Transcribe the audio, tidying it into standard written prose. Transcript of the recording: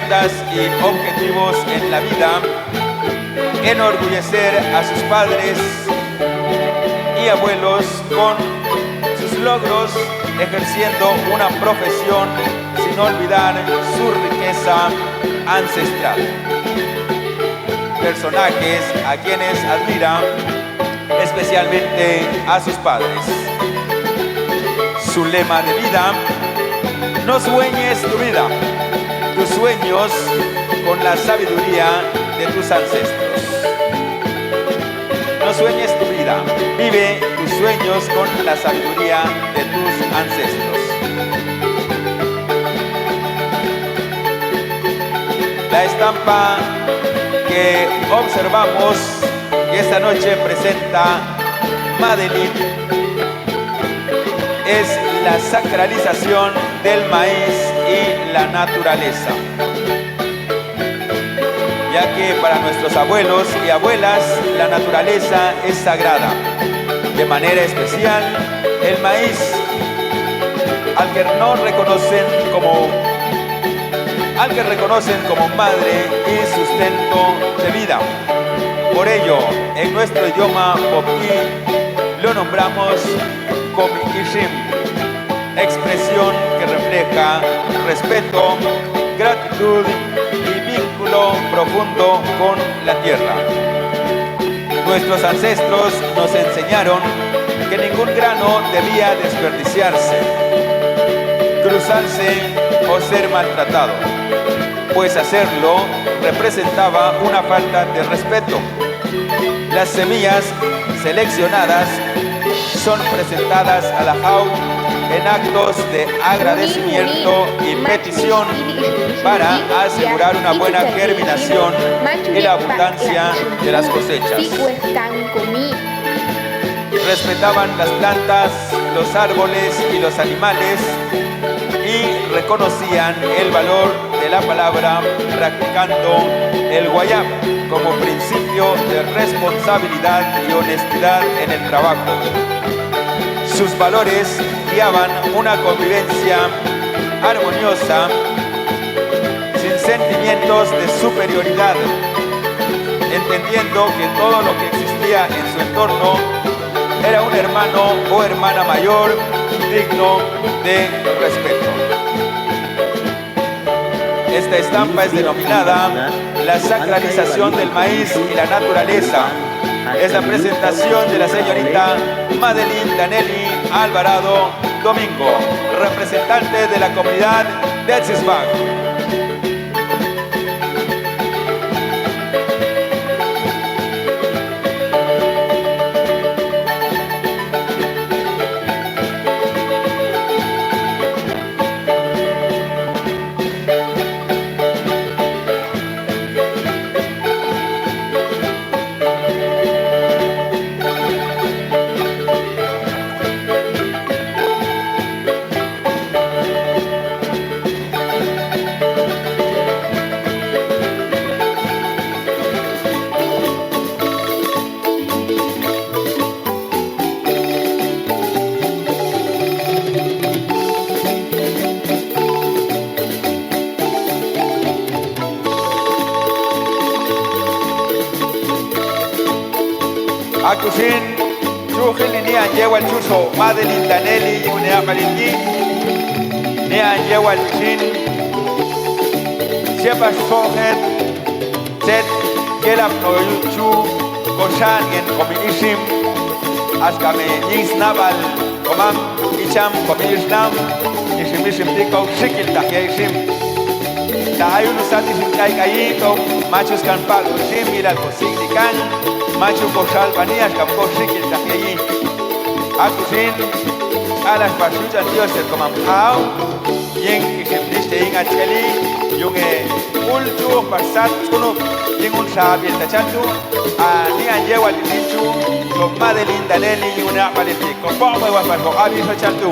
metas y objetivos en la vida, enorgullecer a sus padres y abuelos con sus logros, ejerciendo una profesión sin olvidar su riqueza ancestral. Personajes a quienes admira, especialmente a sus padres. Su lema de vida: no sueñes tu vida, tus sueños con la sabiduría de tus ancestros. No sueñes tu vida, vive tus sueños con la sabiduría de tus ancestros. La estampa que observamos que esta noche presenta Madeline es la sacralización del maíz y la naturaleza, ya que para nuestros abuelos y abuelas la naturaleza es sagrada. De manera especial el maíz, al que reconocen como madre y sustento de vida. Por ello, en nuestro idioma popí lo nombramos Komikishim, expresión que refleja respeto, gratitud y vínculo profundo con la tierra. Nuestros ancestros nos enseñaron que ningún grano debía desperdiciarse, cruzarse o ser maltratado, pues hacerlo representaba una falta de respeto. Las semillas seleccionadas son presentadas a la Jau en actos de agradecimiento y petición para asegurar una buena germinación y la abundancia de las cosechas. Respetaban las plantas, los árboles y los animales y reconocían el valor de la palabra, practicando el guayab como principio de responsabilidad y honestidad en el trabajo. Sus valores guiaban una convivencia armoniosa, sin sentimientos de superioridad, entendiendo que todo lo que existía en su entorno era un hermano o hermana mayor digno de respeto. Esta estampa es denominada la sacralización del maíz y la naturaleza. Es la presentación de la señorita Madeline Danelli Alvarado Domingo, representante de la comunidad de Atzisbach. Akushin, Chujil ni anjewa el chuso, Madeline Danelli y Unea Malindi, ni anjewa el chin, Shepa Sohet, Set, Gelap no Yuchu, Koshan en Komishim, Askame Yis Naval, Komam, Icham, Komishnam, Ishimishim Tiko, Shikil Takeishim. Hay unos satis en Kaikayito, machos campal, Shim, mira el Cosignican. Machu Koshal Panias Campo Shikil Takeyi Akusin Alas Pashuchan Dioses como Amhau Yen Kishimdiste Inga Cheli Yunge Ulchu Parsat Chunu Yen un Shabi el Tachantu Ni Anjewa el Tinchu Con Madeline Danelli y una Palesti Con Pomo y Guaparco Aviso Chantu